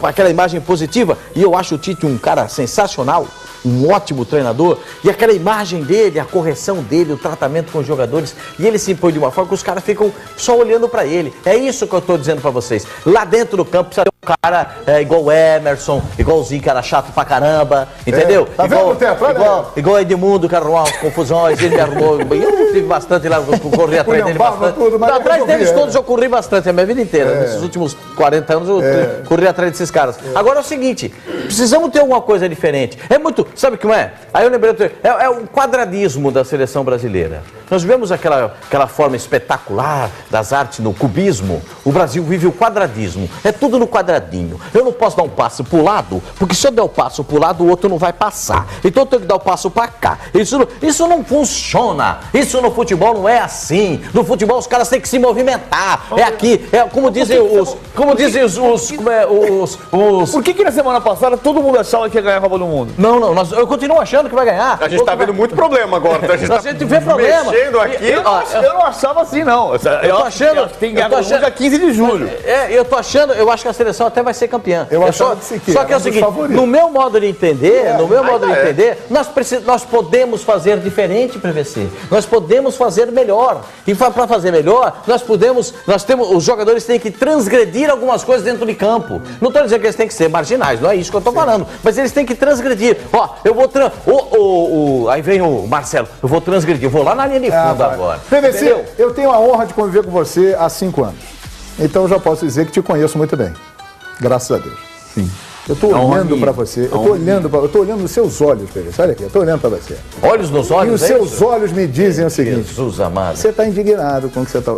aquela imagem positiva, e eu acho o Tite um cara sensacional, um ótimo treinador, e aquela imagem dele, a correção dele, o tratamento com os jogadores, e ele se impõe de uma forma que os caras ficam só olhando pra ele. É isso que eu tô dizendo pra vocês. Lá dentro do campo precisa ter um cara igual o Emerson, igualzinho, que era chato pra caramba, entendeu? Tá vendo, Teto? Igual Edmundo, que arrumou umas confusões, ele me arrumou, eu tive bastante lá, eu corri atrás dele bastante. Atrás deles todos eu corri bastante, a minha vida inteira. Nesses últimos 40 anos eu corri atrás desses caras. Agora é o seguinte, precisamos ter alguma coisa diferente. É muito, sabe o que é? Aí eu lembrei, é o quadradismo da seleção brasileira. Nós vemos aquela forma espetacular das artes no cubismo. O Brasil vive o quadradismo. É tudo no quadradinho. Eu não posso dar um passo pro lado, porque se eu der o passo pro lado, o outro não vai passar. Então eu tenho que dar o passo pra cá. Isso não funciona. Isso no futebol não é assim. No futebol os caras têm que se movimentar. É aqui, como dizem os... Por que na semana passada todo mundo achava que ia ganhar a Copa do Mundo? Não, eu continuo achando que vai ganhar. A gente tá vendo muito problema agora. A gente vê problema. Aqui, eu não achava assim, não. Eu tô achando que tem ganhado dia 15 de julho. Eu acho que a seleção até vai ser campeã. Só que é o seguinte, no meu modo de entender, nós podemos fazer diferente, PVC. Nós podemos fazer melhor. E para fazer melhor, os jogadores têm que transgredir algumas coisas dentro de campo. Não estou dizendo que eles têm que ser marginais, não é isso que eu estou falando. Mas eles têm que transgredir. Aí vem o Marcelo, eu vou transgredir, eu vou lá na linha de fundo agora. PVC, entendeu? Eu tenho a honra de conviver com você há 5 anos. Então eu já posso dizer que te conheço muito bem. Graças a Deus. Sim. Eu estou olhando para você, eu estou olhando nos seus olhos, PVC. Olha aqui, eu estou olhando para você. Olhos nos olhos? E os seus olhos me dizem o seguinte. Jesus amado. Você está indignado com o que você está...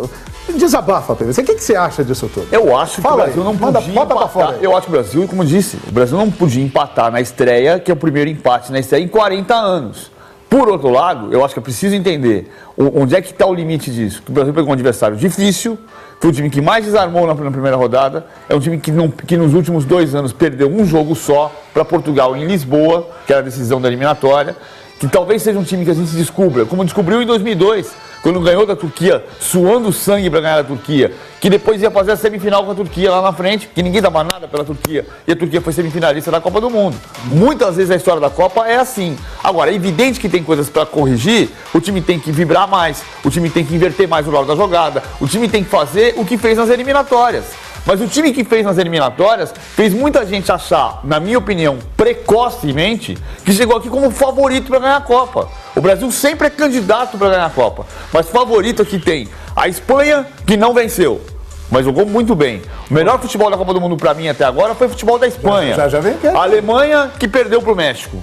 Desabafa, PVC. O que você acha disso tudo? Eu acho que o Brasil não podia empatar. Eu acho que o Brasil, como eu disse, o Brasil não podia empatar na estreia, que é o primeiro empate na estreia em 40 anos. Por outro lado, eu acho que é preciso entender onde é que está o limite disso. O Brasil pegou um adversário difícil, foi o time que mais desarmou na primeira rodada, é um time que nos últimos 2 anos perdeu um jogo só para Portugal em Lisboa, que era a decisão da eliminatória, que talvez seja um time que a gente descubra, como descobriu em 2002, quando ganhou da Turquia, suando sangue para ganhar da Turquia, que depois ia fazer a semifinal com a Turquia lá na frente, que ninguém dava nada pela Turquia, e a Turquia foi semifinalista da Copa do Mundo. Muitas vezes a história da Copa é assim. Agora, é evidente que tem coisas para corrigir, o time tem que vibrar mais, o time tem que inverter mais o lado da jogada, o time tem que fazer o que fez nas eliminatórias. Mas o time que fez nas eliminatórias fez muita gente achar, na minha opinião, precocemente, que chegou aqui como favorito para ganhar a Copa. O Brasil sempre é candidato para ganhar a Copa, mas favorito aqui tem a Espanha, que não venceu, mas jogou muito bem. O melhor futebol da Copa do Mundo para mim até agora foi o futebol da Espanha. Já vem aqui. A Alemanha, que perdeu para o México.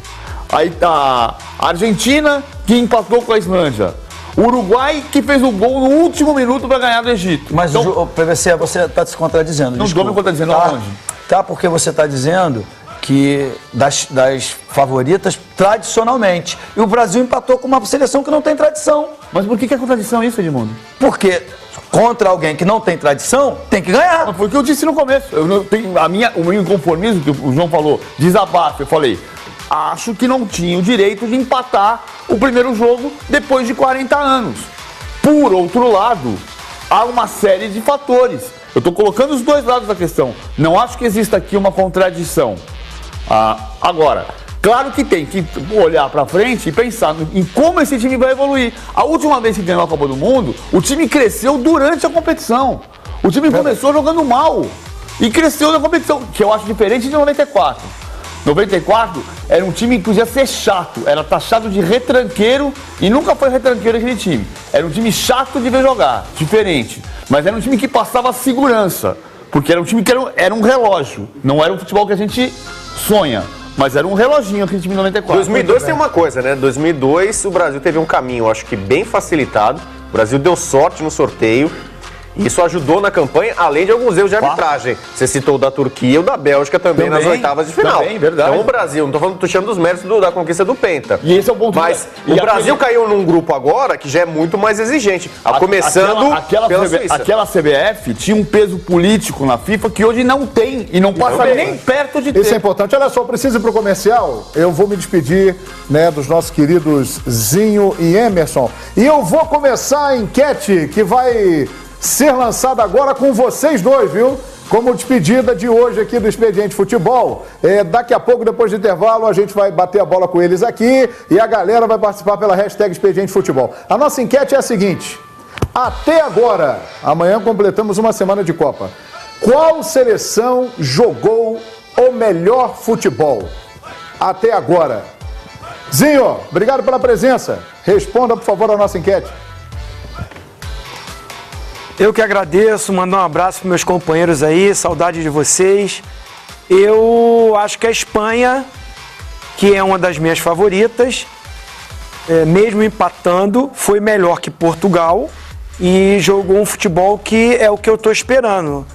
Aí a Argentina, que empatou com a Islândia. O Uruguai, que fez o gol no último minuto para ganhar do Egito. Mas, então, PVC, você está se contradizendo. Não estou me contradizendo aonde? Tá, porque você está dizendo que das favoritas tradicionalmente. E o Brasil empatou com uma seleção que não tem tradição. Mas por que é contradição isso, Edmundo? Porque contra alguém que não tem tradição, tem que ganhar. Mas foi o que eu disse no começo. O meu inconformismo, que o João falou, desabafo, eu falei... Acho que não tinha o direito de empatar o primeiro jogo depois de 40 anos. Por outro lado, há uma série de fatores. Eu estou colocando os dois lados da questão. Não acho que exista aqui uma contradição. Agora, claro que tem que olhar para frente e pensar em como esse time vai evoluir. A última vez que ganhou a Copa do Mundo, o time cresceu durante a competição. O time começou jogando mal e cresceu na competição, que eu acho diferente de 94. 94 era um time que podia ser chato, era taxado de retranqueiro e nunca foi retranqueiro aquele time. Era um time chato de ver jogar, diferente. Mas era um time que passava segurança, porque era um time que era um relógio, não era um futebol que a gente sonha. Mas era um reloginho aquele time de 94. 2002 tem uma coisa, né? 2002 o Brasil teve um caminho, acho que bem facilitado. O Brasil deu sorte no sorteio. Isso ajudou na campanha, além de alguns erros de arbitragem. Você citou o da Turquia e o da Bélgica também nas oitavas de final. Também, verdade. Então o Brasil, não tô tirando dos méritos da conquista do Penta. E esse é o ponto. Mas o Brasil caiu num grupo agora que já é muito mais exigente. Começando pela Suíça. Aquela CBF tinha um peso político na FIFA que hoje não tem e não passa nem perto de ter. Isso é importante. Olha só, preciso ir pro comercial. Eu vou me despedir, né, dos nossos queridos Zinho e Emerson. E eu vou começar a enquete que vai ser lançada agora com vocês dois, viu? Como despedida de hoje aqui do Expediente Futebol. Daqui a pouco, depois do intervalo, a gente vai bater a bola com eles aqui e a galera vai participar pela hashtag Expediente Futebol. A nossa enquete é a seguinte: até agora, amanhã completamos uma semana de Copa, qual seleção jogou o melhor futebol? Até agora. Zinho, obrigado pela presença. Responda, por favor, a nossa enquete. Eu que agradeço, mandar um abraço para meus companheiros aí, saudade de vocês. Eu acho que a Espanha, que é uma das minhas favoritas, mesmo empatando, foi melhor que Portugal e jogou um futebol que é o que eu estou esperando,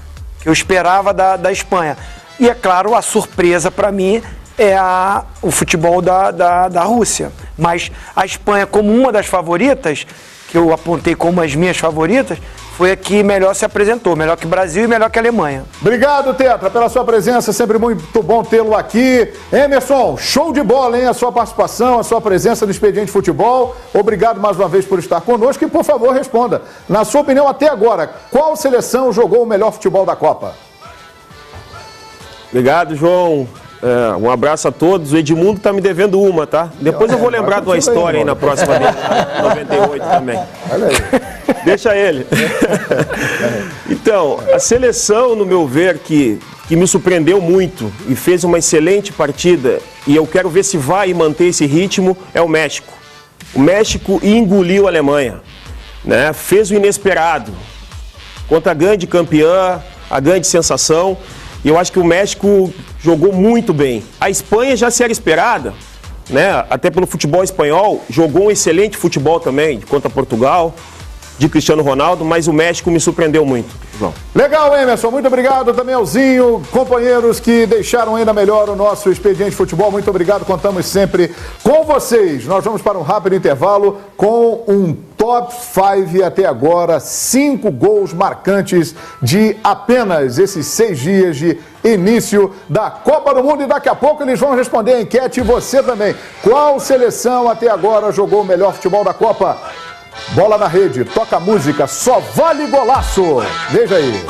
que eu esperava da Espanha. E é claro, a surpresa para mim é o futebol da Rússia. Mas a Espanha, como uma das favoritas, que eu apontei como as minhas favoritas, foi a que melhor se apresentou, melhor que o Brasil e melhor que a Alemanha. Obrigado, Tetra, pela sua presença, sempre muito bom tê-lo aqui. Emerson, show de bola, hein? A sua participação, a sua presença no Expediente Futebol. Obrigado mais uma vez por estar conosco e, por favor, responda. Na sua opinião, até agora, qual seleção jogou o melhor futebol da Copa? Obrigado, João. Um abraço a todos. O Edmundo tá me devendo uma, tá? Depois eu vou lembrar de uma história aí na próxima vez, 98 também. Olha aí. Deixa ele. Então, a seleção, no meu ver, que me surpreendeu muito e fez uma excelente partida, e eu quero ver se vai manter esse ritmo, é o México. O México engoliu a Alemanha, né? Fez o inesperado contra a grande campeã, a grande sensação. E eu acho que o México jogou muito bem. A Espanha já se era esperada, né? Até pelo futebol espanhol, jogou um excelente futebol também, contra Portugal, de Cristiano Ronaldo, mas o México me surpreendeu muito, João. Legal, Emerson, muito obrigado também ao Zinho, companheiros que deixaram ainda melhor o nosso Expediente Futebol, muito obrigado, contamos sempre com vocês. Nós vamos para um rápido intervalo com um top 5 até agora, 5 gols marcantes de apenas esses 6 dias de início da Copa do Mundo, e daqui a pouco eles vão responder a enquete, e você também. Qual seleção até agora jogou o melhor futebol da Copa? Bola na rede, toca música, só vale golaço. Veja aí.